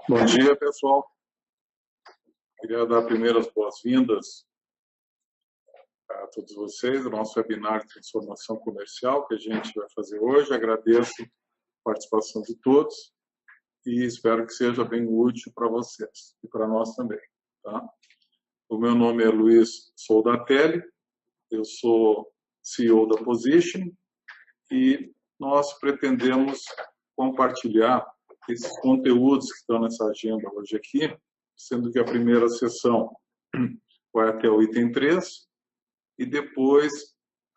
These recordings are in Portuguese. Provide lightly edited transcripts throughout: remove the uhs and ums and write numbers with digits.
Bom dia, pessoal. Queria dar primeiras boas-vindas a todos vocês, ao nosso webinar de transformação comercial que a gente vai fazer hoje. Agradeço a participação de todos e espero que seja bem útil para vocês e para nós também. Tá? O meu nome é Luiz Soldatelli, eu sou CEO da Position e nós pretendemos compartilhar esses conteúdos que estão nessa agenda hoje aqui, sendo que a primeira sessão vai até o item 3, e depois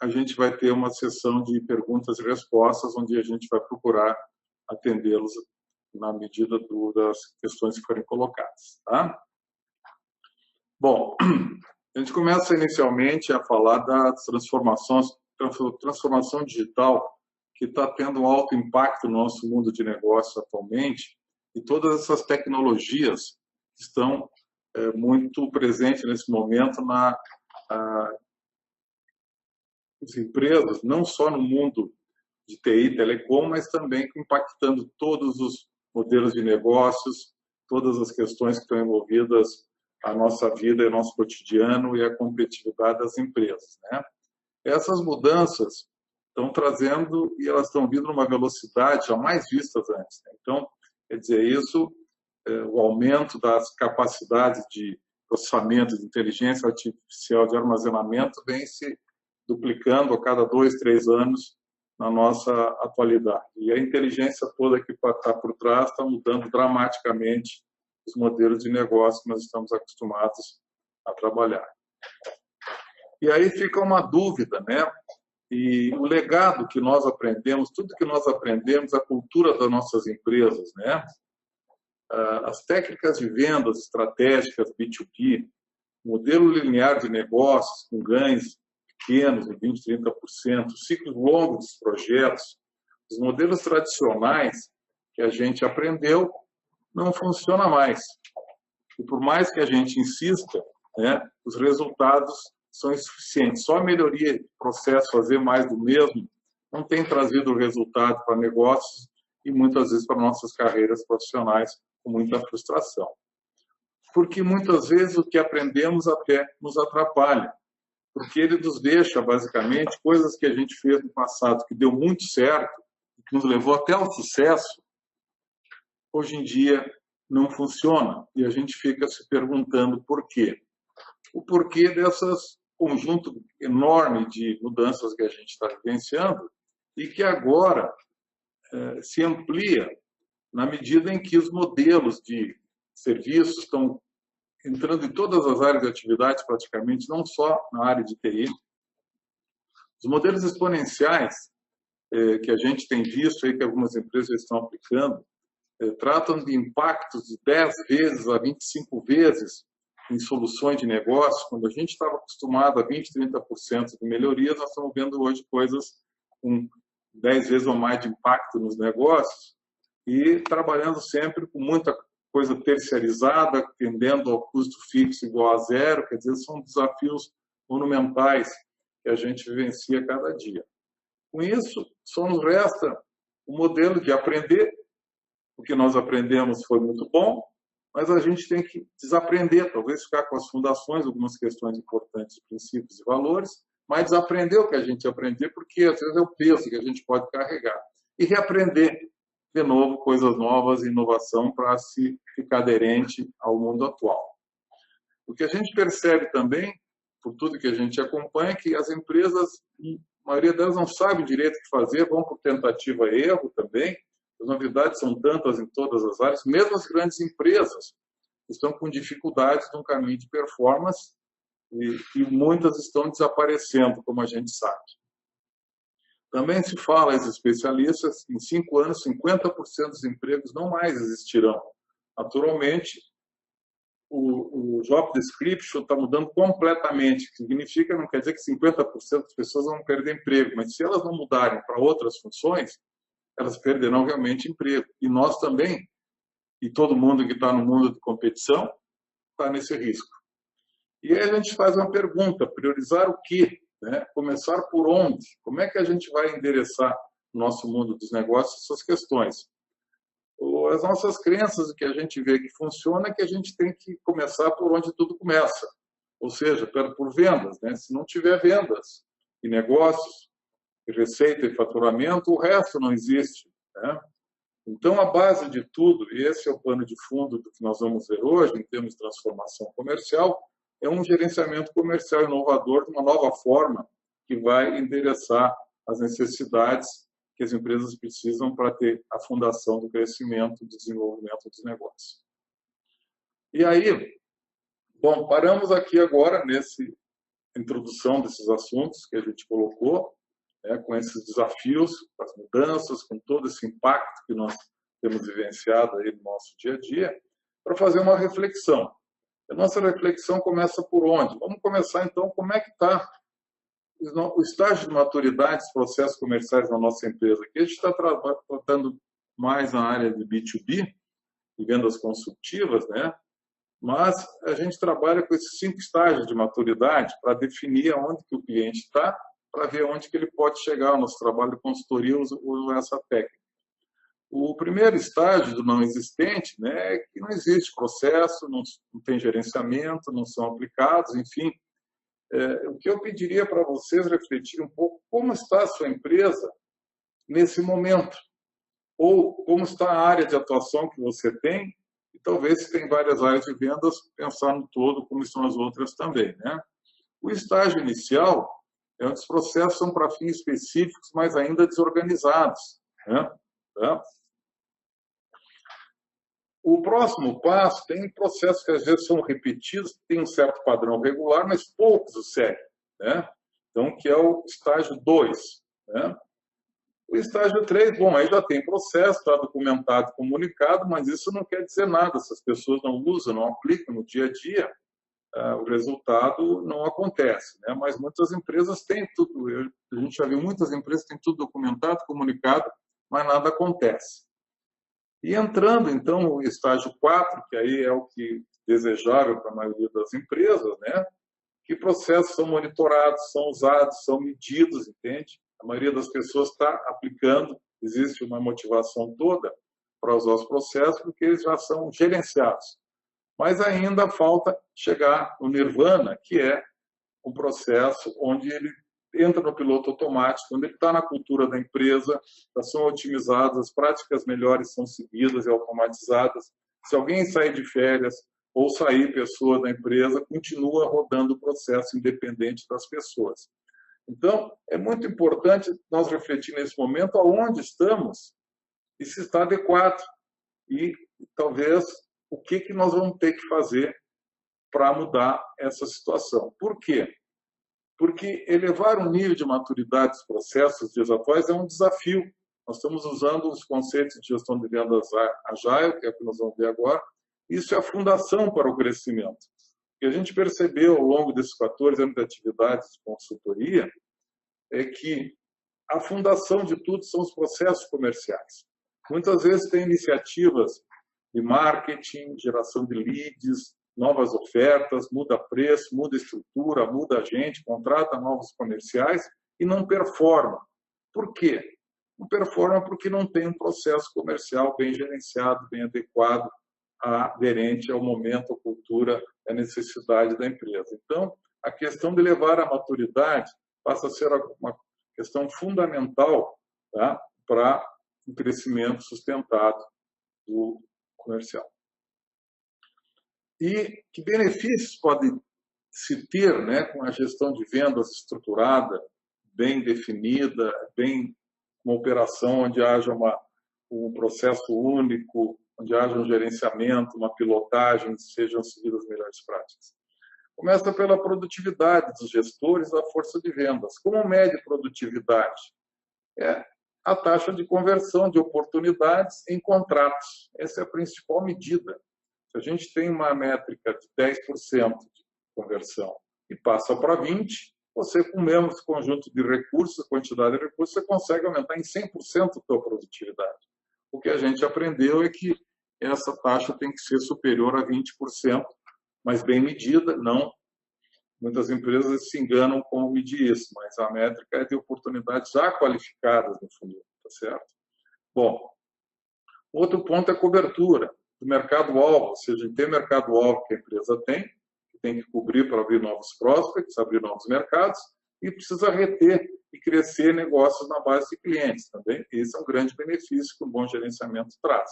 a gente vai ter uma sessão de perguntas e respostas, onde a gente vai procurar atendê-los na medida das questões que forem colocadas. Tá? Bom, a gente começa inicialmente a falar da transformação digital, que está tendo um alto impacto no nosso mundo de negócio atualmente, e todas essas tecnologias estão muito presentes nesse momento nas empresas, não só no mundo de TI e telecom, mas também impactando todos os modelos de negócios, todas as questões que estão envolvidas a nossa vida e nosso cotidiano e a competitividade das empresas, né? Essas mudanças estão trazendo e elas estão vindo numa velocidade jamais vistas antes, né? Então, quer dizer, o aumento das capacidades de processamento de inteligência artificial de armazenamento vem se duplicando a cada 2, 3 anos na nossa atualidade. E a inteligência toda que está por trás está mudando dramaticamente os modelos de negócio que nós estamos acostumados a trabalhar. E aí fica uma dúvida, né? E o legado que nós aprendemos, tudo que nós aprendemos, a cultura das nossas empresas, né? As técnicas de vendas estratégicas B2B, modelo linear de negócios com ganhos pequenos, de 20%, 30%, ciclos longos dos projetos, os modelos tradicionais que a gente aprendeu não funcionam mais. E por mais que a gente insista, né, os resultados são insuficientes. Só a melhoria de processo, fazer mais do mesmo, não tem trazido resultado para negócios e muitas vezes para nossas carreiras profissionais com muita frustração. Porque muitas vezes o que aprendemos até nos atrapalha, porque ele nos deixa, basicamente, coisas que a gente fez no passado que deu muito certo, que nos levou até ao sucesso, hoje em dia não funciona. E a gente fica se perguntando por quê. O porquê desses conjunto enorme de mudanças que a gente está vivenciando e que agora se amplia na medida em que os modelos de serviços estão entrando em todas as áreas de atividade, praticamente, não só na área de TI. Os modelos exponenciais que a gente tem visto aí, que algumas empresas estão aplicando, tratam de impactos de 10 vezes a 25 vezes em soluções de negócio. Quando a gente estava acostumado a 20%, 30% de melhorias, nós estamos vendo hoje coisas com 10 vezes ou mais de impacto nos negócios e trabalhando sempre com muita coisa terceirizada, tendendo ao custo fixo igual a zero. Quer dizer, são desafios monumentais que a gente vivencia cada dia. Com isso, só nos resta o modelo de aprender. O que nós aprendemos foi muito bom, mas a gente tem que desaprender, talvez ficar com as fundações, algumas questões importantes, princípios e valores, mas desaprender o que a gente aprendeu, porque às vezes é o peso que a gente pode carregar. E reaprender de novo coisas novas, inovação, para se ficar aderente ao mundo atual. O que a gente percebe também, por tudo que a gente acompanha, é que as empresas, a maioria delas não sabe direito o que fazer, vão por tentativa e erro também. As novidades são tantas em todas as áreas, mesmo as grandes empresas estão com dificuldades no caminho de performance e muitas estão desaparecendo, como a gente sabe. Também se fala, os especialistas, em 5 anos, 50% dos empregos não mais existirão. Naturalmente, o job description está mudando completamente, que significa, não quer dizer que 50% das pessoas vão perder emprego, mas se elas não mudarem para outras funções, elas perderão realmente emprego. E nós também, e todo mundo que está no mundo de competição, está nesse risco. E aí a gente faz uma pergunta, priorizar o quê? Né? Começar por onde? Como é que a gente vai endereçar no nosso mundo dos negócios essas questões? as nossas crenças, o que a gente vê que funciona, é que a gente tem que começar por onde tudo começa, ou seja, por vendas, né? Se não tiver vendas e negócios, e receita e faturamento, o resto não existe, né? Então, a base de tudo, e esse é o pano de fundo do que nós vamos ver hoje, em termos de transformação comercial, é um gerenciamento comercial inovador de uma nova forma que vai endereçar as necessidades que as empresas precisam para ter a fundação do crescimento, do desenvolvimento dos negócios. E aí, bom, paramos aqui agora nessa introdução desses assuntos que a gente colocou, com esses desafios, com as mudanças, com todo esse impacto que nós temos vivenciado aí no nosso dia a dia, para fazer uma reflexão. A nossa reflexão começa por onde? Vamos começar, então, como é que está o estágio de maturidade dos processos comerciais na nossa empresa. Aqui a gente está tratando mais na área de B2B, de vendas consultivas, né? Mas a gente trabalha com esses 5 estágios de maturidade para definir aonde que o cliente está, para ver onde que ele pode chegar. O nosso trabalho de consultoria usa essa técnica. O primeiro estágio do não existente, né, é que não existe processo, não tem gerenciamento, não são aplicados, enfim. O que eu pediria para vocês refletirem um pouco como está a sua empresa nesse momento, ou como está a área de atuação que você tem, e talvez se tem várias áreas de vendas, pensar no todo, como estão as outras também, né? O estágio inicial é onde os processos são para fins específicos, mas ainda desorganizados, né? O próximo passo tem processos que às vezes são repetidos, tem um certo padrão regular, mas poucos o seguem, né? Então, que é o estágio 2, né? O estágio 3, bom, aí já tem processo, está documentado, comunicado, mas isso não quer dizer nada. Se as pessoas não usam, não aplicam no dia a dia, o resultado não acontece, né? Mas muitas empresas têm tudo, a gente já viu muitas empresas que têm tudo documentado, comunicado, mas nada acontece. E entrando, então, no estágio 4, que aí é o que desejável para a maioria das empresas, né? Que processos são monitorados, são usados, são medidos, entende? A maioria das pessoas está aplicando, existe uma motivação toda para usar os processos, porque eles já são gerenciados. Mas ainda falta chegar no nirvana, que é um processo onde ele entra no piloto automático, quando ele está na cultura da empresa, são otimizadas, as práticas melhores são seguidas e automatizadas. Se alguém sair de férias ou sair pessoa da empresa, continua rodando o processo independente das pessoas. Então, é muito importante nós refletir nesse momento aonde estamos e se está adequado. E talvez o que nós vamos ter que fazer para mudar essa situação. Por quê? Porque elevar o nível de maturidade dos processos dias atuais é um desafio. Nós estamos usando os conceitos de gestão de vendas Agile, que é o que nós vamos ver agora. Isso é a fundação para o crescimento. O que a gente percebeu ao longo desses 14 anos de atividades de consultoria é que a fundação de tudo são os processos comerciais. Muitas vezes tem iniciativas de marketing, geração de leads, novas ofertas, muda preço, muda estrutura, muda a gente, contrata novos comerciais e não performa. Por quê? Não performa porque não tem um processo comercial bem gerenciado, bem adequado, aderente ao momento, à cultura, à necessidade da empresa. Então, a questão de levar à maturidade passa a ser uma questão fundamental, tá, para o crescimento sustentado do comercial. E que benefícios podem se ter, né, com a gestão de vendas estruturada, bem definida, uma operação onde haja um processo único, onde haja um gerenciamento, uma pilotagem, sejam seguidas as melhores práticas. Começa pela produtividade dos gestores da força de vendas. Como mede produtividade? É a taxa de conversão de oportunidades em contratos. Essa é a principal medida. Se a gente tem uma métrica de 10% de conversão e passa para 20%, você, com o mesmo conjunto de recursos, quantidade de recursos, você consegue aumentar em 100% a sua produtividade. O que a gente aprendeu é que essa taxa tem que ser superior a 20%, mas bem medida, não. Muitas empresas se enganam como medir isso, mas a métrica é de oportunidades já qualificadas no fundo, tá certo? Bom, Outro ponto é a cobertura do mercado-alvo, ou seja, tem mercado-alvo que a empresa tem que cobrir para abrir novos prospects, abrir novos mercados, e precisa reter e crescer negócios na base de clientes também. Esse é um grande benefício que um bom gerenciamento traz.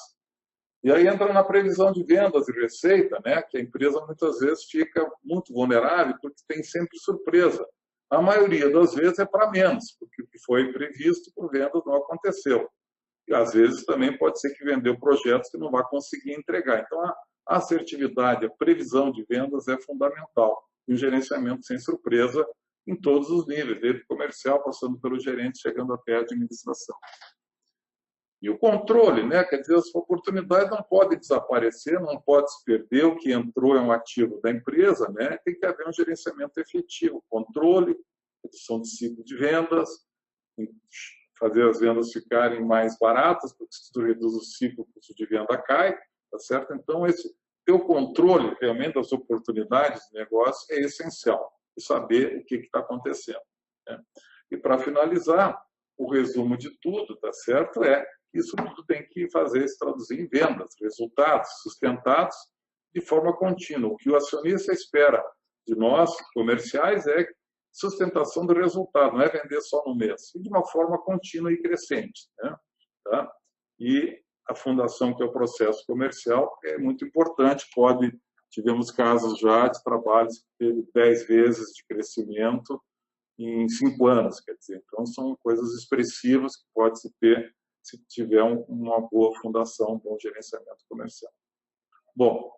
E aí entra na previsão de vendas e receita, né, que a empresa muitas vezes fica muito vulnerável porque tem sempre surpresa. A maioria das vezes é para menos, porque o que foi previsto por vendas não aconteceu. E às vezes também pode ser que vendeu projetos que não vai conseguir entregar. Então, a assertividade, a previsão de vendas é fundamental. E o gerenciamento sem surpresa em todos os níveis, desde comercial, passando pelo gerente, chegando até a administração. E o controle, né? Quer dizer, as oportunidades não podem desaparecer, não pode se perder, o que entrou é um ativo da empresa, né? Tem que haver um gerenciamento efetivo, controle, redução de ciclo de vendas, fazer as vendas ficarem mais baratas, porque se tu reduz o ciclo, o custo de venda cai, tá certo? Então, ter o controle realmente das oportunidades de negócio é essencial, e saber o que está acontecendo, né? E para finalizar, o resumo de tudo, tá certo? Isso tudo tem que se traduzir em vendas, resultados sustentados de forma contínua. O que o acionista espera de nós, comerciais, é sustentação do resultado, não é vender só no mês, e de uma forma contínua e crescente, né? Tá? E a fundação, que é o processo comercial, é muito importante. Tivemos casos já de trabalhos que teve 10 vezes de crescimento em 5 anos, quer dizer, então são coisas expressivas que pode-se ter se tiver uma boa fundação, um bom gerenciamento comercial. Bom,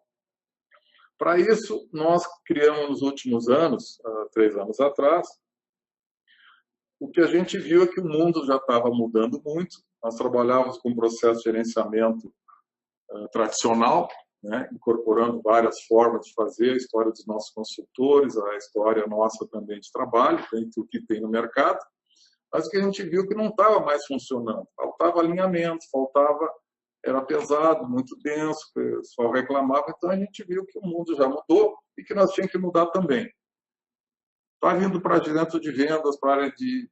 para isso, nós criamos nos últimos anos, 3 anos atrás, o que a gente viu é que o mundo já estava mudando muito. Nós trabalhávamos com um processo de gerenciamento tradicional, né, incorporando várias formas de fazer, a história dos nossos consultores, a história nossa também de trabalho, dentro do que tem no mercado, mas que a gente viu que não estava mais funcionando. Faltava alinhamento, era pesado, muito denso, o pessoal reclamava, então a gente viu que o mundo já mudou e que nós tínhamos que mudar também. Está vindo para dentro de vendas, para a área de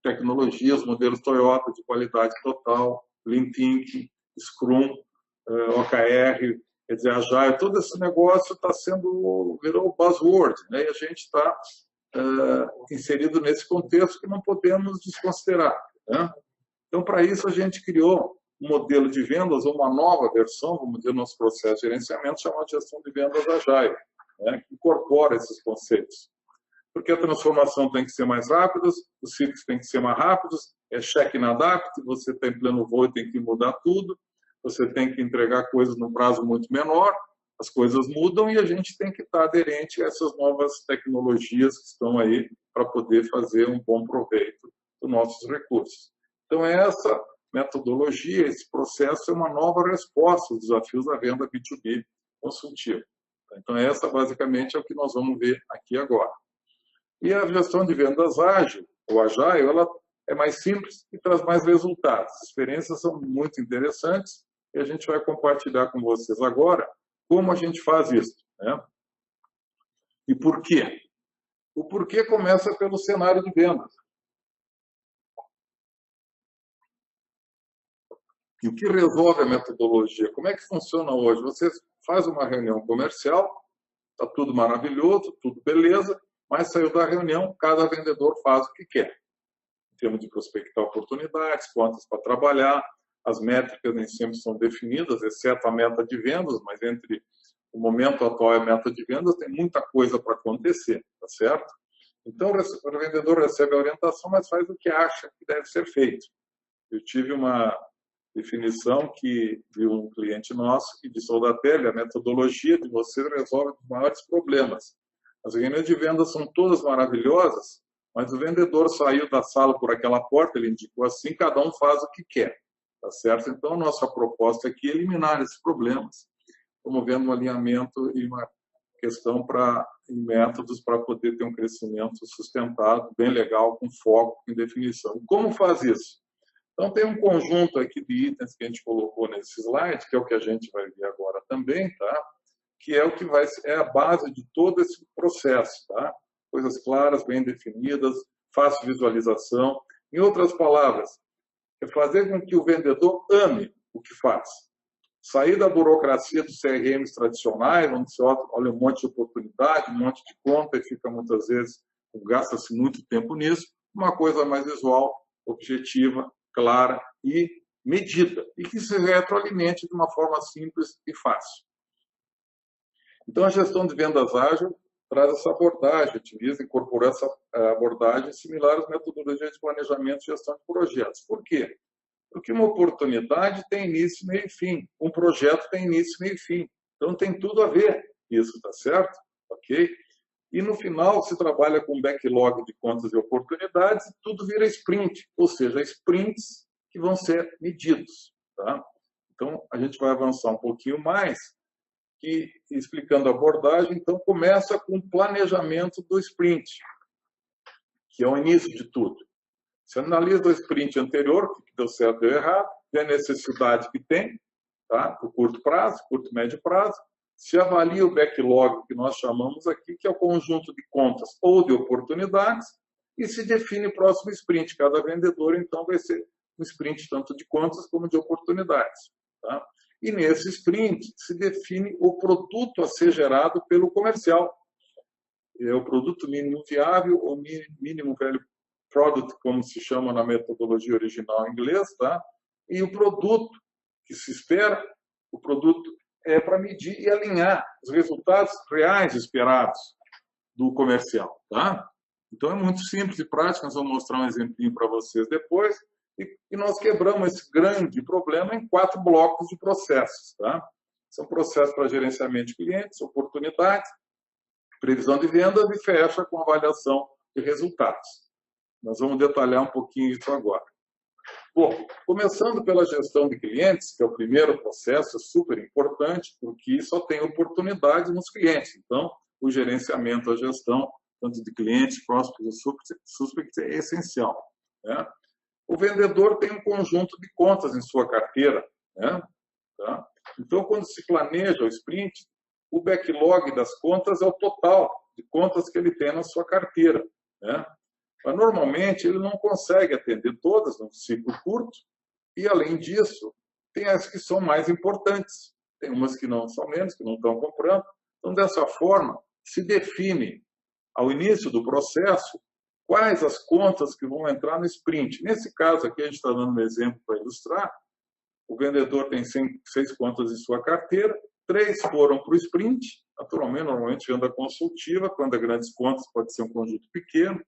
tecnologias, modelos Toyota de qualidade total, Lean Thinking, Scrum, OKR, quer dizer, Agile, todo esse negócio virou buzzword, né? E a gente está inserido nesse contexto que não podemos desconsiderar, né? Então, para isso, a gente criou um modelo de vendas, uma nova versão, vamos dizer, nosso processo de gerenciamento, chamado Gestão de Vendas Agile, né? Que incorpora esses conceitos. Porque a transformação tem que ser mais rápida, os ciclos têm que ser mais rápidos, cheque na DAPT, você está em pleno voo e tem que mudar tudo, você tem que entregar coisas num prazo muito menor, as coisas mudam e a gente tem que estar aderente a essas novas tecnologias que estão aí para poder fazer um bom proveito dos nossos recursos. Então, essa metodologia, esse processo é uma nova resposta aos desafios da venda B2B consultiva. Então, essa basicamente é o que nós vamos ver aqui agora. E a gestão de vendas ágil, ou Agile, ela é mais simples e traz mais resultados. As experiências são muito interessantes e a gente vai compartilhar com vocês agora como a gente faz isso, né? E por quê? O porquê começa pelo cenário de vendas. E o que resolve a metodologia? Como é que funciona hoje? Você faz uma reunião comercial, está tudo maravilhoso, tudo beleza, mas saiu da reunião, cada vendedor faz o que quer. Em termos de prospectar oportunidades, quantas para trabalhar, as métricas nem sempre são definidas, exceto a meta de vendas, mas entre o momento atual e a meta de vendas tem muita coisa para acontecer, tá certo? Então, o vendedor recebe a orientação, mas faz o que acha que deve ser feito. Eu tive uma definição de um cliente nosso que disse: Odatelli, a metodologia de você resolve os maiores problemas. As reuniões de vendas são todas maravilhosas, mas o vendedor saiu da sala por aquela porta, ele indicou assim, cada um faz o que quer, tá certo? Então, a nossa proposta aqui é eliminar esses problemas, promovendo um alinhamento e uma questão em métodos para poder ter um crescimento sustentado, bem legal, com foco em definição. E como faz isso? Então, tem um conjunto aqui de itens que a gente colocou nesse slide, que é o que a gente vai ver agora também, tá? Que é o que é a base de todo esse processo, tá? Coisas claras, bem definidas, fácil visualização. Em outras palavras, é fazer com que o vendedor ame o que faz. Sair da burocracia dos CRMs tradicionais, onde você olha um monte de oportunidade, um monte de conta e fica muitas vezes, gasta-se muito tempo nisso, uma coisa mais visual, objetiva, clara e medida, e que se retroalimente de uma forma simples e fácil. Então, a gestão de vendas ágil traz essa abordagem, utiliza, incorporou essa abordagem similar às metodologias de planejamento e gestão de projetos. Por quê? Porque uma oportunidade tem início, meio e fim. Um projeto tem início, meio e fim. Então, tem tudo a ver isso, tá certo? Ok? E, no final, se trabalha com backlog de contas e oportunidades, tudo vira sprint, ou seja, sprints que vão ser medidos. Tá? Então, a gente vai avançar um pouquinho mais, e explicando a abordagem. Então, começa com o planejamento do sprint, que é o início de tudo. Você analisa o sprint anterior, o que deu certo, deu errado, vê a necessidade que tem, tá? Para o curto prazo, curto e médio prazo. Se avalia o backlog, que nós chamamos aqui, que é o conjunto de contas ou de oportunidades, e se define o próximo sprint. Cada vendedor, então, vai ser um sprint tanto de contas como de oportunidades. Tá? E nesse sprint se define o produto a ser gerado pelo comercial. É o produto mínimo viável ou mínimo value product, como se chama na metodologia original em inglês, tá? E o produto que se espera, o produto é para medir e alinhar os resultados reais esperados do comercial, tá? Então é muito simples e prático, nós vamos mostrar um exemplinho para vocês depois, e nós quebramos esse grande problema em 4 blocos de processos, tá? São processos para gerenciamento de clientes, oportunidades, previsão de vendas e fecha com avaliação de resultados. Nós vamos detalhar um pouquinho isso agora. Bom, começando pela gestão de clientes, que é o primeiro processo, é super importante, porque só tem oportunidade nos clientes. Então, o gerenciamento, a gestão, tanto de clientes, prospects e suspects, é essencial. Né? O vendedor tem um conjunto de contas em sua carteira. Né? Tá? Então, quando se planeja o sprint, o backlog das contas é o total de contas que ele tem na sua carteira. Né? Mas, normalmente, ele não consegue atender todas num ciclo curto e, além disso, tem as que são mais importantes. Tem umas que não são menos, que não estão comprando. Então, dessa forma, se define, ao início do processo, quais as contas que vão entrar no sprint. Nesse caso aqui, a gente está dando um exemplo para ilustrar. O vendedor tem 6 contas em sua carteira, 3 foram para o sprint, naturalmente, normalmente venda consultiva, quando é grandes contas pode ser um conjunto pequeno,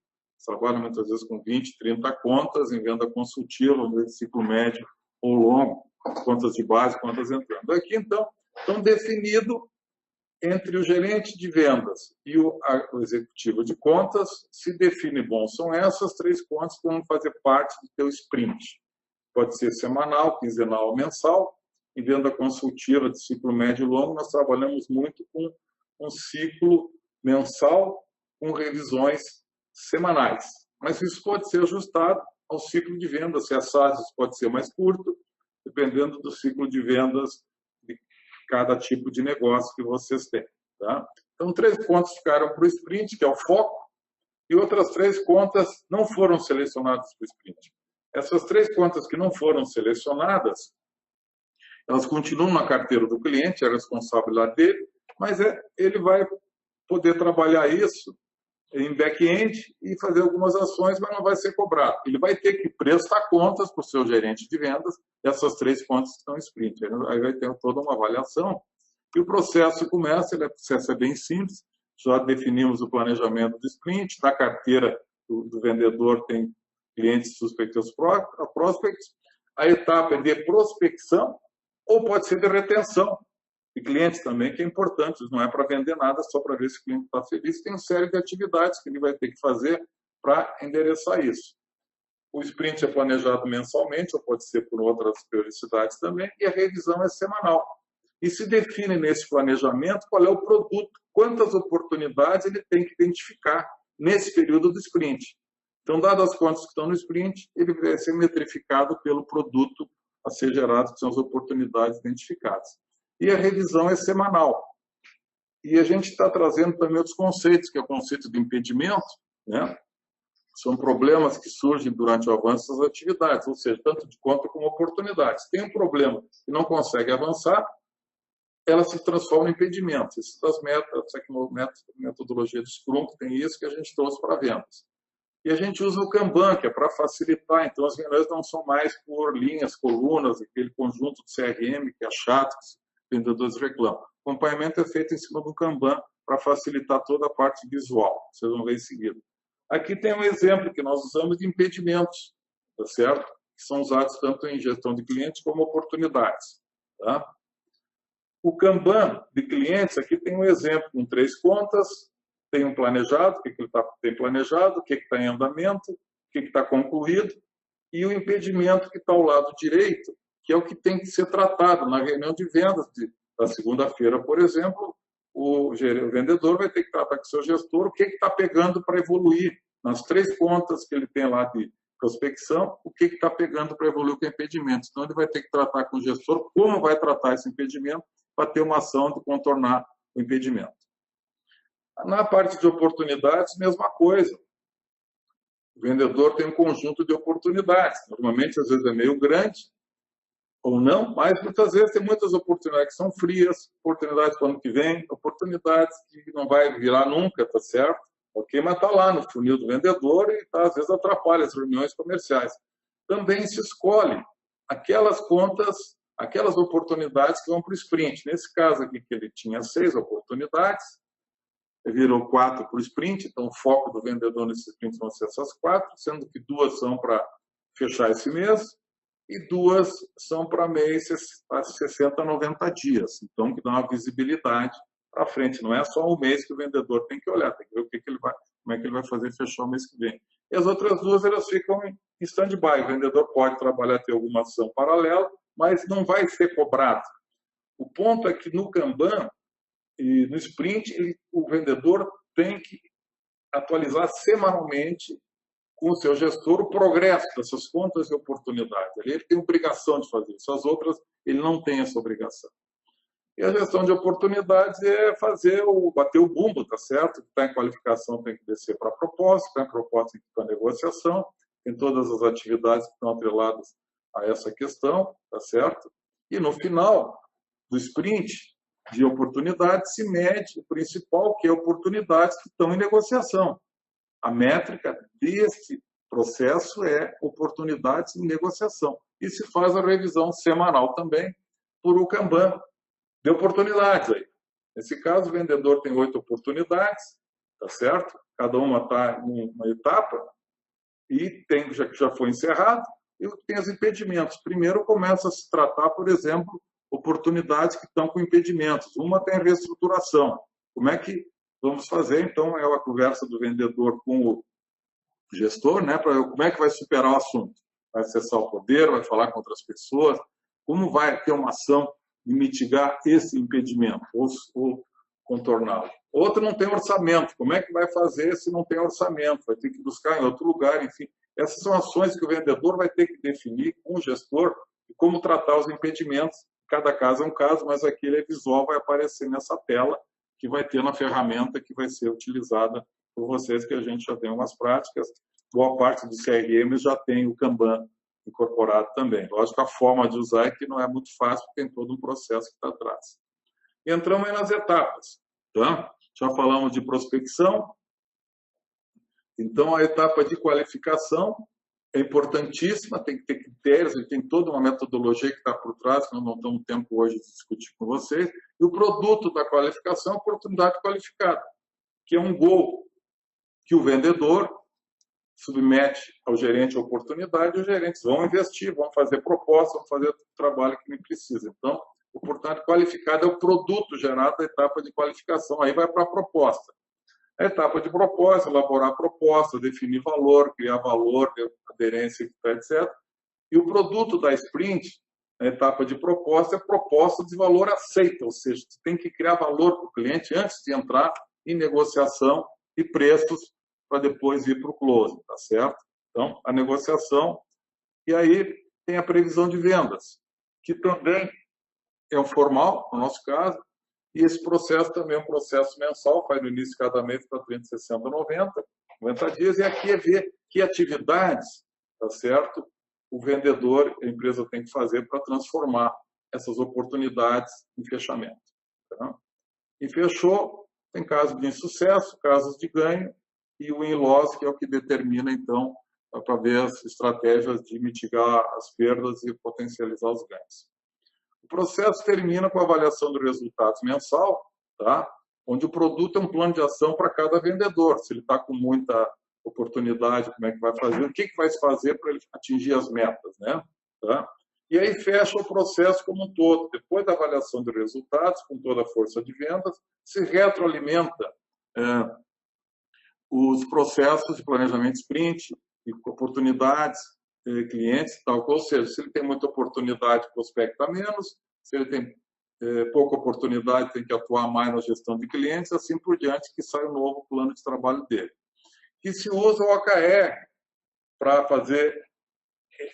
trabalham muitas vezes com 20, 30 contas em venda consultiva, no ciclo médio ou longo, contas de base, contas entrando. Aqui, então, estão definidos entre o gerente de vendas e o executivo de contas, se define, bom, são essas 3 contas que vão fazer parte do teu sprint. Pode ser semanal, quinzenal ou mensal. Em venda consultiva de ciclo médio e longo, nós trabalhamos muito com um ciclo mensal com revisões semanais. Mas isso pode ser ajustado ao ciclo de vendas. Se a SaaS pode ser mais curto, dependendo do ciclo de vendas de cada tipo de negócio que vocês têm. Tá? Então, 3 contas ficaram para o sprint, que é o foco, e outras 3 contas não foram selecionadas para o sprint. Essas 3 contas que não foram selecionadas, elas continuam na carteira do cliente, é responsabilidade dele, mas ele vai poder trabalhar isso em back-end e fazer algumas ações, mas não vai ser cobrado. Ele vai ter que prestar contas para o seu gerente de vendas dessas 3 contas que estão em sprint. Aí vai ter toda uma avaliação. E o processo começa, o processo é bem simples, já definimos o planejamento do sprint, na carteira do vendedor tem clientes suspeitos prospects, a etapa é de prospecção ou pode ser de retenção de clientes também, que é importante, não é para vender nada, só para ver se o cliente está feliz, tem uma série de atividades que ele vai ter que fazer para endereçar isso. O sprint é planejado mensalmente, ou pode ser por outras periodicidades também, e a revisão é semanal. E se define nesse planejamento qual é o produto, quantas oportunidades ele tem que identificar nesse período do sprint. Então, dadas as contas que estão no sprint, ele vai ser metrificado pelo produto a ser gerado, que são as oportunidades identificadas. E a revisão é semanal. E a gente está trazendo também outros conceitos, que é o conceito de impedimento, né? são problemas que surgem durante o avanço das atividades, ou seja, tanto de conta como oportunidades. Tem um problema que não consegue avançar, ela se transforma em impedimento. Isso das metodologia de Scrum, que tem isso que a gente trouxe para vendas. E a gente usa o Kanban, que é para facilitar. Então, as reuniões não são mais por linhas, colunas, aquele conjunto de CRM que é chato, que os vendedores reclamam. O acompanhamento é feito em cima do Kanban para facilitar toda a parte visual. Vocês vão ver em seguida. Aqui tem um exemplo que nós usamos de impedimentos, tá certo? Que são usados tanto em gestão de clientes como oportunidades. Tá? O Kanban de clientes, aqui tem um exemplo com 3 contas, tem um planejado, o que ele tem planejado, o que está em andamento, o que está concluído, e o impedimento que está ao lado direito, que é o que tem que ser tratado na reunião de vendas da segunda-feira, por exemplo. O vendedor vai ter que tratar com o seu gestor o que está pegando para evoluir nas 3 contas que ele tem lá de prospecção, o que está pegando para evoluir com o impedimento. Então, ele vai ter que tratar com o gestor como vai tratar esse impedimento para ter uma ação de contornar o impedimento. Na parte de oportunidades, mesma coisa. O vendedor tem um conjunto de oportunidades. Normalmente, às vezes, é meio grande, ou não, mas muitas vezes tem muitas oportunidades que são frias, oportunidades para o ano que vem, oportunidades que não vai virar nunca, tá certo? Ok, mas está lá no funil do vendedor e às vezes atrapalha as reuniões comerciais. Também se escolhe aquelas contas, aquelas oportunidades que vão para o sprint. Nesse caso aqui, que ele tinha 6 oportunidades, virou 4 para o sprint, então o foco do vendedor nesse sprint vão ser essas 4, sendo que 2 são para fechar esse mês, e 2 são para mês a 60, 90 dias. Então, que dá uma visibilidade para frente. Não é só o mês que o vendedor tem que olhar, tem que ver como é que ele vai fazer fechar o mês que vem. E as outras 2, elas ficam em stand-by. O vendedor pode trabalhar, ter alguma ação paralela, mas não vai ser cobrado. O ponto é que no Kanban e no sprint, o vendedor tem que atualizar semanalmente com o seu gestor o progresso dessas contas e oportunidades. Ele tem obrigação de fazer isso. As outras, ele não tem essa obrigação. E a gestão de oportunidades é bater o bumbo, tá certo? Está em qualificação, tem que descer para a proposta, está em proposta, tem que ir para a negociação, tem todas as atividades que estão atreladas a essa questão, tá certo? E no final do sprint de oportunidades se mede o principal, que é oportunidades que estão em negociação. A métrica desse processo é oportunidades em negociação. E se faz a revisão semanal também por o Kanban de oportunidades. Aí. Nesse caso, o vendedor tem 8 oportunidades, tá certo? Cada uma está em uma etapa e tem que já foi encerrado e tem os impedimentos. Primeiro começa a se tratar, por exemplo, oportunidades que estão com impedimentos. Uma tem reestruturação. Como é que vamos fazer? Então, é a conversa do vendedor com o gestor, né, para como é que vai superar o assunto. Vai acessar o poder, vai falar com outras pessoas, como vai ter uma ação de mitigar esse impedimento ou contorná-lo. Outro não tem orçamento. Como é que vai fazer se não tem orçamento? Vai ter que buscar em outro lugar, enfim. Essas são ações que o vendedor vai ter que definir com o gestor e como tratar os impedimentos. Cada caso é um caso, mas aquele visual vai aparecer nessa tela que vai ter na ferramenta que vai ser utilizada por vocês, que a gente já tem umas práticas. Boa parte dos CRMs já tem o Kanban incorporado também. Lógico, a forma de usar é que não é muito fácil, porque tem todo um processo que está atrás. E entramos aí nas etapas. Tá? Já falamos de prospecção. Então, a etapa de qualificação é importantíssima, tem que ter critérios, tem toda uma metodologia que está por trás, que nós não temos tempo hoje de discutir com vocês. E o produto da qualificação é a oportunidade qualificada, que é um gol que o vendedor submete ao gerente a oportunidade, e os gerentes vão investir, vão fazer propostas, vão fazer o trabalho que ele precisa. Então, oportunidade qualificada é o produto gerado da etapa de qualificação. Aí vai para a proposta. A etapa de proposta, elaborar a proposta, definir valor, criar valor, aderência, etc. E o produto da sprint, a etapa de proposta, é proposta de valor aceita, ou seja, você tem que criar valor para o cliente antes de entrar em negociação e preços para depois ir para o close, tá certo? Então, a negociação, e aí tem a previsão de vendas, que também é o formal, no nosso caso, e esse processo também é um processo mensal, faz no início de cada mês para 30, 60, 90, 90 dias, e aqui é ver que atividades, tá certo, o vendedor, a empresa tem que fazer para transformar essas oportunidades em fechamento. Tá? E fechou, tem casos de insucesso, casos de ganho, e o win-loss, que é o que determina, então, para ver as estratégias de mitigar as perdas e potencializar os ganhos. O processo termina com a avaliação dos resultados mensal, tá? Onde o produto é um plano de ação para cada vendedor. Se ele está com muita oportunidade, como é que vai fazer, o que vai fazer para ele atingir as metas, né? Tá? E aí fecha o processo como um todo. Depois da avaliação de resultados, com toda a força de vendas, se retroalimenta os processos de planejamento sprint, e oportunidades, clientes e tal. Ou seja, se ele tem muita oportunidade, prospecta menos. Se ele tem pouca oportunidade, tem que atuar mais na gestão de clientes, assim por diante, que sai o novo plano de trabalho dele. Que se usa o OKR para fazer...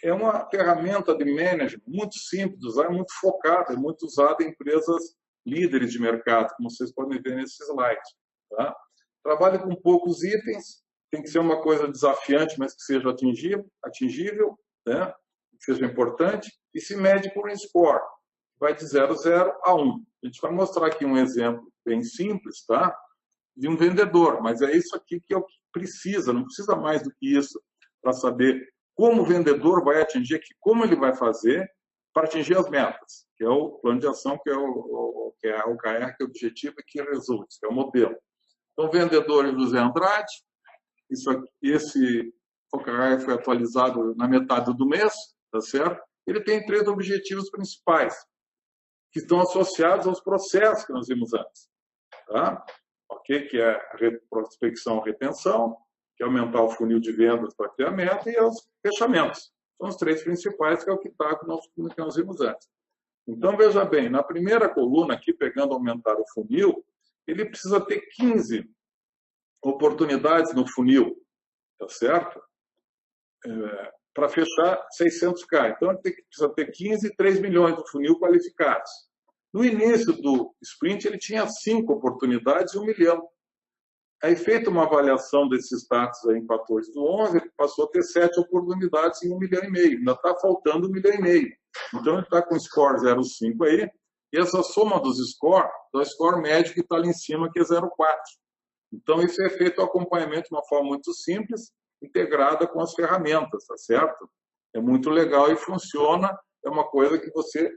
É uma ferramenta de management muito simples, é muito focada, é muito usada em empresas líderes de mercado, como vocês podem ver nesse slide. Tá? Trabalha com poucos itens, tem que ser uma coisa desafiante, mas que seja atingível, né? Que seja importante, e se mede por um score. Vai de 0 a 1. A gente vai mostrar aqui um exemplo bem simples, tá? De um vendedor, mas é isso aqui que é o que precisa, não precisa mais do que isso para saber como o vendedor vai atingir aqui, como ele vai fazer para atingir as metas, que é o plano de ação, que é o OKR, que é o objetivo e que resulta, que é o modelo. Então, vendedor José Andrade, esse OKR foi atualizado na metade do mês, tá certo? Ele tem 3 objetivos principais, que estão associados aos processos que nós vimos antes. Tá? Okay? Que é a prospecção e retenção, que é aumentar o funil de vendas para ter a meta, e os fechamentos. São os 3 principais, que é o que está que nós vimos antes. Então, veja bem, na primeira coluna aqui, pegando aumentar o funil, ele precisa ter 15 oportunidades no funil, tá certo? Para fechar 600K. Então, ele precisa ter 15 e 3 milhões no funil qualificados. No início do sprint, ele tinha 5 oportunidades e 1 milhão. Aí, feita uma avaliação desses status aí em 14/11, ele passou a ter 7 oportunidades em 1,5 milhão. Ainda está faltando 1,5 milhão. Então, ele está com score 0,5 aí. E essa soma dos scores, do score médio que está ali em cima, que é 0,4. Então, isso é feito o acompanhamento de uma forma muito simples, integrada com as ferramentas, tá certo? É muito legal e funciona. É uma coisa que você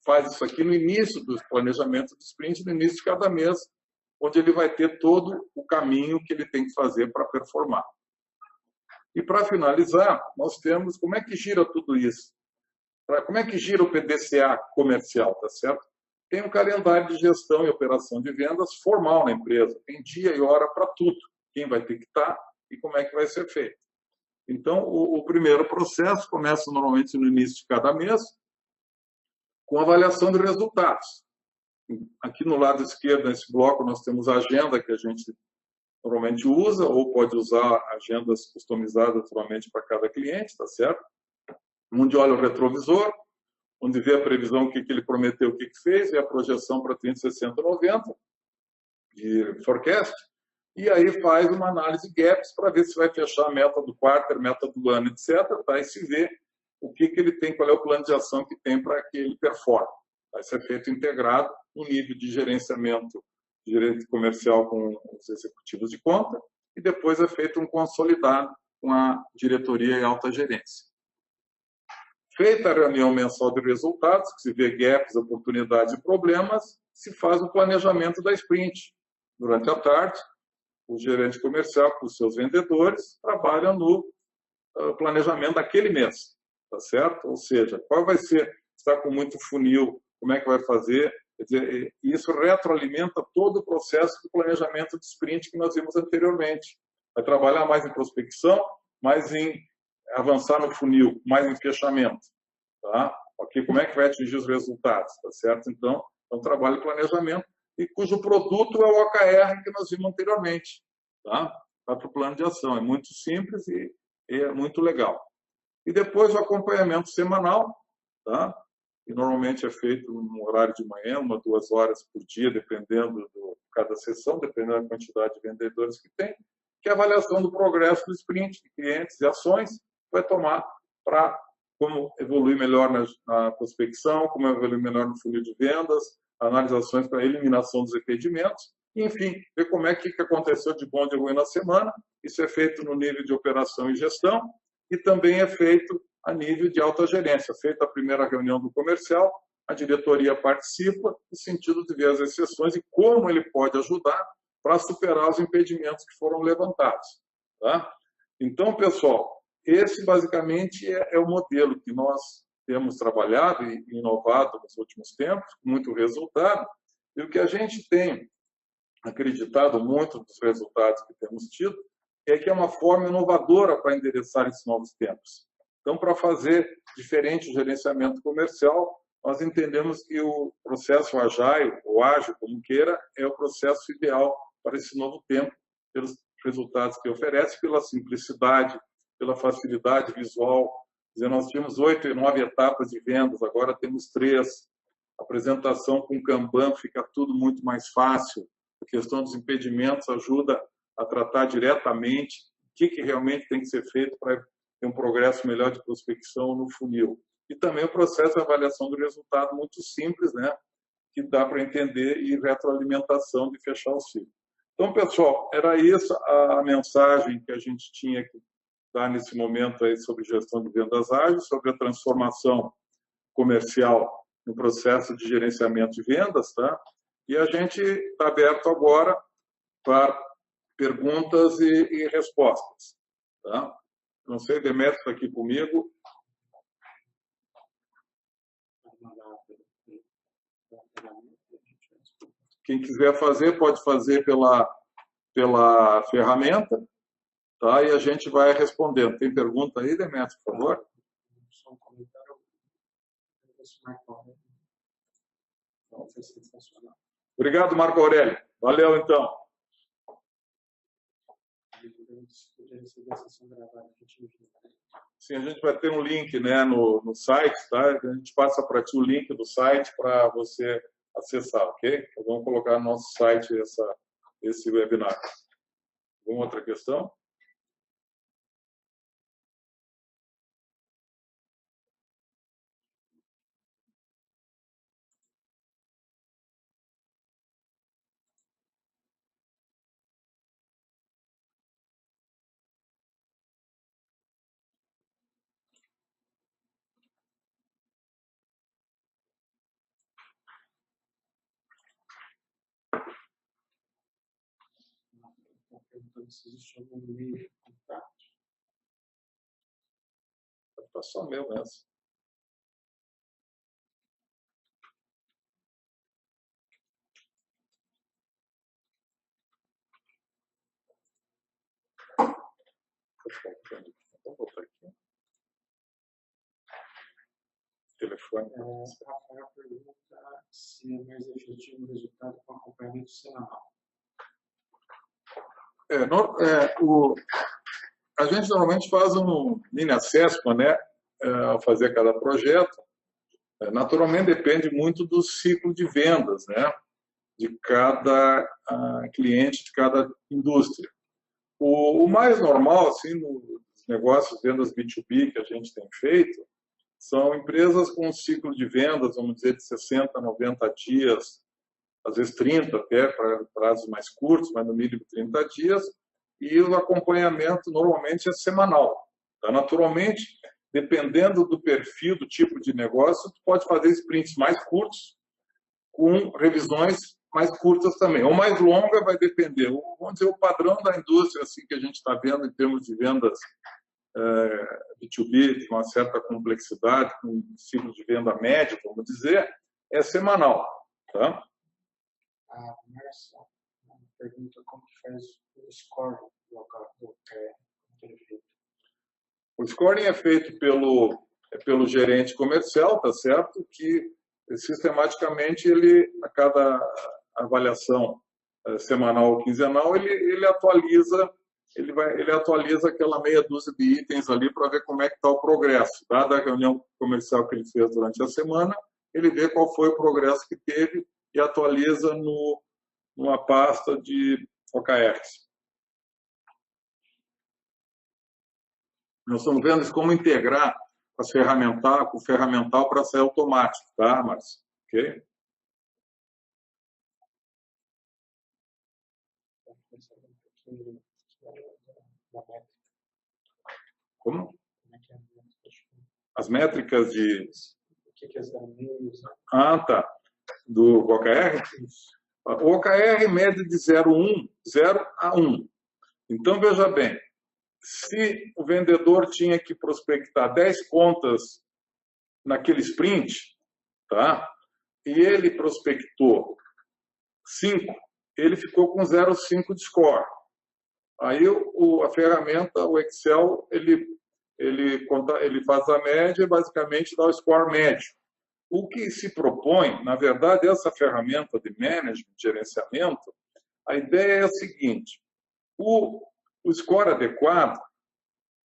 faz isso aqui no início do planejamento do sprint, no início de cada mês, onde ele vai ter todo o caminho que ele tem que fazer para performar. E para finalizar, nós temos como é que gira tudo isso? Como é que gira o PDCA comercial, tá certo? Tem um calendário de gestão e operação de vendas formal na empresa. Tem dia e hora para tudo. Quem vai ter que estar e como é que vai ser feito. Então, o primeiro processo começa normalmente no início de cada mês, com avaliação de resultados. Aqui no lado esquerdo, nesse bloco, nós temos a agenda que a gente normalmente usa, ou pode usar agendas customizadas naturalmente para cada cliente, tá certo? Onde olha o retrovisor, onde vê a previsão, o que ele prometeu, o que fez, e a projeção para 30, 60, 90 de forecast, e aí faz uma análise gaps para ver se vai fechar a meta do quarto, meta do ano, etc. Tá? E se vê o que ele tem, qual é o plano de ação que tem para que ele performe. Vai ser feito integrado no nível de gerenciamento, gerente comercial com os executivos de conta, e depois é feito um consolidado com a diretoria e alta gerência. Feita a reunião mensal de resultados, que se vê gaps, oportunidades e problemas, se faz o planejamento da sprint. Durante a tarde, o gerente comercial com os seus vendedores trabalham no planejamento daquele mês, tá certo? Ou seja, qual vai ser, está com muito funil, como é que vai fazer? Quer dizer, isso retroalimenta todo o processo de planejamento de sprint que nós vimos anteriormente. Vai trabalhar mais em prospecção, mais em avançar no funil, mais em fechamento, tá? Ok? Como é que vai atingir os resultados, tá certo? Então, é um trabalho de planejamento e cujo produto é o OKR que nós vimos anteriormente, tá? Vai para o plano de ação. É muito simples e é muito legal. E depois o acompanhamento semanal, tá? E normalmente é feito no horário de manhã, 1 a 2 horas por dia, dependendo de cada sessão, dependendo da quantidade de vendedores que tem, que é a avaliação do progresso do sprint de clientes e ações vai tomar para como evoluir melhor na prospecção, como evoluir melhor no funil de vendas, analisações para eliminação dos impedimentos, enfim, ver como é que aconteceu de bom e de ruim na semana. Isso é feito no nível de operação e gestão e também é feito a nível de alta gerência. Feita a primeira reunião do comercial, a diretoria participa no sentido de ver as exceções e como ele pode ajudar para superar os impedimentos que foram levantados. Tá? Então, pessoal, esse basicamente é o modelo que nós temos trabalhado e inovado nos últimos tempos, com muito resultado, e o que a gente tem acreditado muito dos resultados que temos tido é que é uma forma inovadora para endereçar esses novos tempos. Então, para fazer diferente o gerenciamento comercial, nós entendemos que o processo Agile, ou ágil, como queira, é o processo ideal para esse novo tempo, pelos resultados que oferece, pela simplicidade, pela facilidade visual. Quer dizer, nós tínhamos 8 e 9 etapas de vendas, agora temos 3. A apresentação com Kanban fica tudo muito mais fácil. A questão dos impedimentos ajuda a tratar diretamente o que realmente tem que ser feito para ter um progresso melhor de prospecção no funil. E também o processo de avaliação do resultado muito simples, né? Que dá para entender e retroalimentação de fechar o ciclo. Então, pessoal, era isso a mensagem que a gente tinha que dar nesse momento aí sobre gestão de vendas ágeis, sobre a transformação comercial no processo de gerenciamento de vendas, tá? E a gente está aberto agora para perguntas e respostas, tá? Não sei, Demetrio está aqui comigo. Quem quiser fazer, pode fazer pela ferramenta, tá? E a gente vai respondendo. Tem pergunta aí, Demetrio, por favor? Só um comentário. Não sei se funciona. Obrigado, Marco Aurélio. Valeu, então. Sim, a gente vai ter um link, né, no site, tá? A gente passa para ti o link do site para você acessar, ok? Então, vamos colocar no nosso site esse webinar. Alguma outra questão? Perguntando se existe algum meio de contato. Pode passar o meu nessa. Vou botar aqui. Telefone. Rafael pergunta se é mais efetivo o resultado com acompanhamento semanal. A gente normalmente faz um mini assessment, né, ao fazer cada projeto. Naturalmente depende muito do ciclo de vendas, né, de cada cliente, de cada indústria. O mais normal, assim, nos negócios vendas B2B que a gente tem feito, são empresas com um ciclo de vendas, vamos dizer, de 60, 90 dias, às vezes 30 até, para prazos mais curtos, mas no mínimo 30 dias, e o acompanhamento normalmente é semanal. Tá? Naturalmente, dependendo do perfil, do tipo de negócio, tu pode fazer sprints mais curtos, com revisões mais curtas também. Ou mais longa vai depender. Vamos dizer, o padrão da indústria assim que a gente está vendo em termos de vendas B2B, de uma certa complexidade, com um ciclo de venda médio, vamos dizer, é semanal. Tá? A Márcia pergunta como que faz o scoring do feito. O scoring é feito pelo gerente comercial, tá certo? Que sistematicamente a cada avaliação semanal ou quinzenal ele atualiza aquela meia dúzia de itens ali para ver como é que está o progresso. Dada a reunião comercial que ele fez durante a semana, ele vê qual foi o progresso que teve e atualiza numa pasta de OKRs. Nós estamos vendo isso como integrar com o ferramental para ser automático, tá, Márcio? Ok? Como? As métricas de... O que é as galinhas? Ah, tá. Do OKR? O OKR mede de 0 a 1. Então, veja bem, se o vendedor tinha que prospectar 10 contas naquele sprint, tá? E ele prospectou 5, ele ficou com 0,5 de score. Aí a ferramenta, o Excel, ele faz a média e basicamente dá o score médio. O que se propõe, na verdade, essa ferramenta de management, de gerenciamento, a ideia é a seguinte: o score adequado,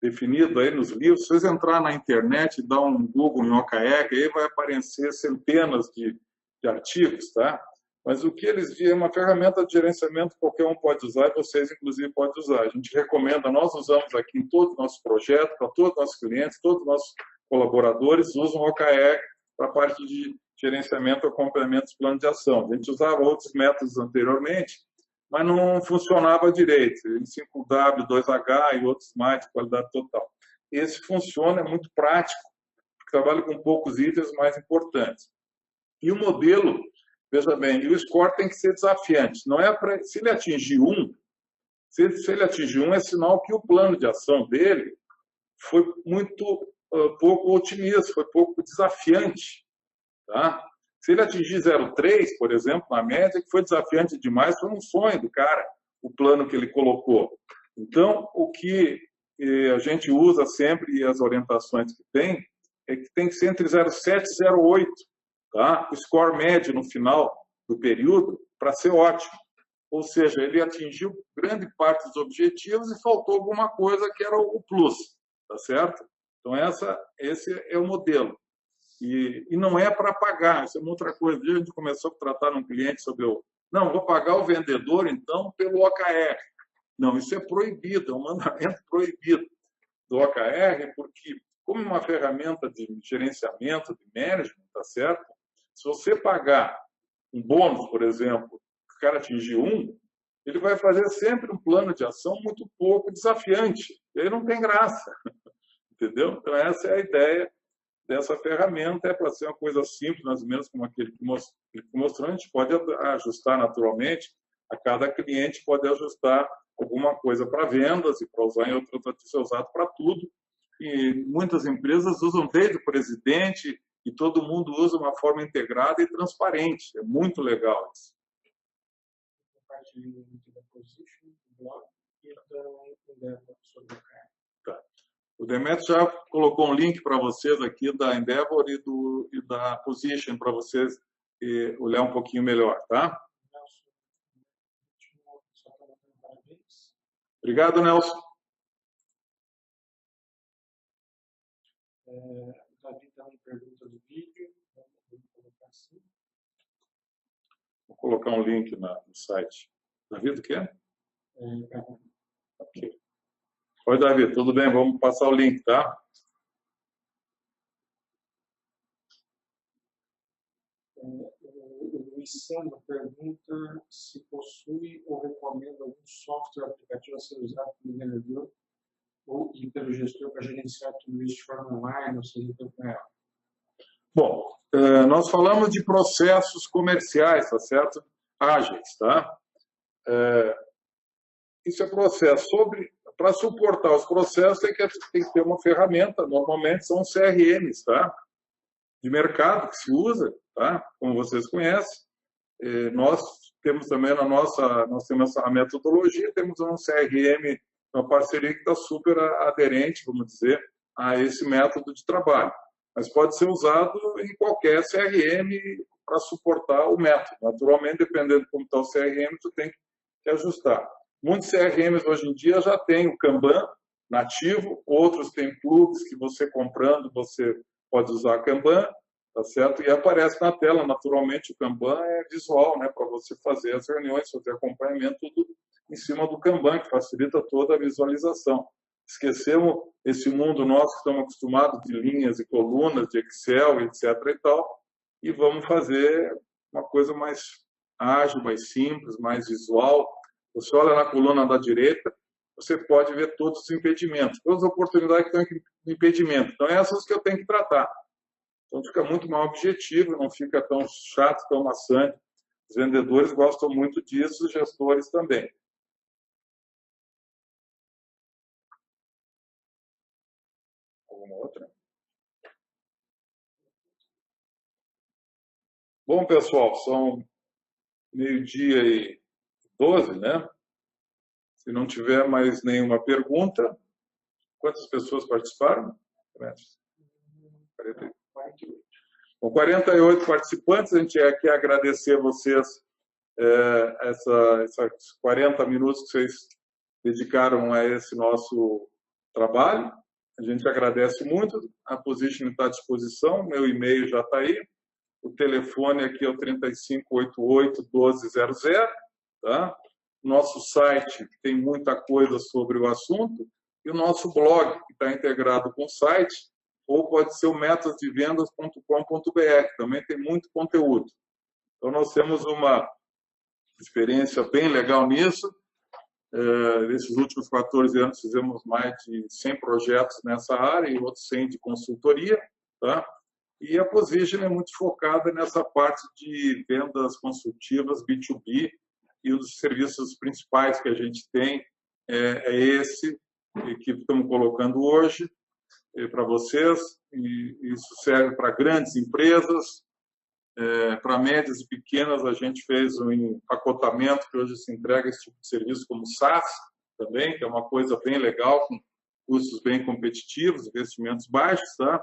definido aí nos livros, se vocês entrar na internet e dar um Google em OKR, aí vai aparecer centenas de artigos, tá? Mas o que eles dizem é uma ferramenta de gerenciamento que qualquer um pode usar e vocês, inclusive, podem usar. A gente recomenda, nós usamos aqui em todos os nossos projetos, para todos os nossos clientes, todos os nossos colaboradores usam o OKR para a parte de gerenciamento e acompanhamento dos planos de ação. A gente usava outros métodos anteriormente, mas não funcionava direito. 5W, 2H e outros mais de qualidade total. Esse funciona, é muito prático, porque trabalha com poucos itens mais importantes. E o modelo, veja bem, o score tem que ser desafiante. Não é para, se ele atingir 1, se ele atingir 1, é sinal que o plano de ação dele foi muito pouco otimista, foi pouco desafiante. Tá? Se ele atingir 0,3, por exemplo, na média, que foi desafiante demais, foi um sonho do cara, o plano que ele colocou. Então, o que a gente usa sempre, e as orientações que tem, é que tem que ser entre 0,7 e 0,8. Tá? O score médio no final do período para ser ótimo. Ou seja, ele atingiu grande parte dos objetivos e faltou alguma coisa que era o plus. Tá certo? Então, esse é o modelo. E não é para pagar, isso é uma outra coisa. A gente começou a tratar num cliente sobre não, vou pagar o vendedor, então, pelo OKR. Não, isso é proibido, é um mandamento proibido do OKR, porque, como uma ferramenta de gerenciamento, de management, tá certo? Se você pagar um bônus, por exemplo, que o cara atingir 1, ele vai fazer sempre um plano de ação muito pouco desafiante. E aí não tem graça. Entendeu? Então, essa é a ideia dessa ferramenta, é para ser uma coisa simples, mais ou menos como aquele que mostrou. A gente pode ajustar naturalmente, a cada cliente pode ajustar alguma coisa para vendas e para usar em outro, ser usado para tudo. E muitas empresas usam desde o presidente e todo mundo usa uma forma integrada e transparente. É muito legal isso. Da position, do blog e da sobre o cara. Tá. O Demetrio já colocou um link para vocês aqui da Endeavor e da Position para vocês olhar um pouquinho melhor, tá? Obrigado, Nelson. O Davi também pergunta do vídeo. Vamos colocar assim. Vou colocar um link no site. Davi, do quê? Ok. Oi, Davi, tudo bem? Vamos passar o link, tá? O Luiz Sandro pergunta se possui ou recomenda algum software aplicativo a ser usado pelo vendedor e pelo gestor para gerenciar tudo isso de forma online, ou seja, pelo canal. Bom, nós falamos de processos comerciais, tá certo? Ágeis, tá? Isso é processo. Para suportar os processos, tem que ter uma ferramenta, normalmente são CRMs, tá? De mercado que se usa, tá? Como vocês conhecem. Nós temos também nós temos a metodologia, temos um CRM, uma parceria que está super aderente, vamos dizer, a esse método de trabalho. Mas pode ser usado em qualquer CRM para suportar o método. Naturalmente, dependendo de como está o CRM, tu tem que ajustar. Muitos CRMs hoje em dia já têm o Kanban nativo, outros têm plugs que você comprando, você pode usar Kanban, tá certo? E aparece na tela, naturalmente, o Kanban é visual, né, para você fazer as reuniões, fazer acompanhamento, tudo em cima do Kanban, que facilita toda a visualização. Esquecemos esse mundo nosso que estamos acostumados de linhas e colunas, de Excel, etc. e tal, e vamos fazer uma coisa mais ágil, mais simples, mais visual. Você olha na coluna da direita, você pode ver todos os impedimentos, todas as oportunidades que estão em impedimento. Então, essas que eu tenho que tratar. Então, fica muito mais objetivo, não fica tão chato, tão maçante. Os vendedores gostam muito disso, os gestores também. Alguma outra? Bom, pessoal, são 12h12, né? Se não tiver mais nenhuma pergunta, quantas pessoas participaram? 48. Com 48 participantes, a gente quer agradecer a vocês esses 40 minutos que vocês dedicaram a esse nosso trabalho. A gente agradece muito. A Position está à disposição, meu e-mail já está aí. O telefone aqui é o 3588-1200. Tá? Nosso site tem muita coisa sobre o assunto. E o nosso blog, que está integrado com o site, ou pode ser o metodosdevendas.com.br, também tem muito conteúdo. Então, nós temos uma experiência bem legal nisso. Nesses últimos 14 anos, fizemos mais de 100 projetos nessa área e outros 100 de consultoria. Tá? E a Position é muito focada nessa parte de vendas consultivas B2B, e um dos serviços principais que a gente tem é esse que estamos colocando hoje para vocês, e isso serve para grandes empresas, para médias e pequenas. A gente fez um empacotamento que hoje se entrega esse tipo de serviço como SaaS também, que é uma coisa bem legal, com custos bem competitivos, investimentos baixos, tá?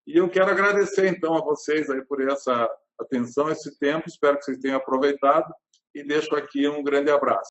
E eu quero agradecer, então, a vocês aí por essa atenção, esse tempo. Espero que vocês tenham aproveitado e deixo aqui um grande abraço.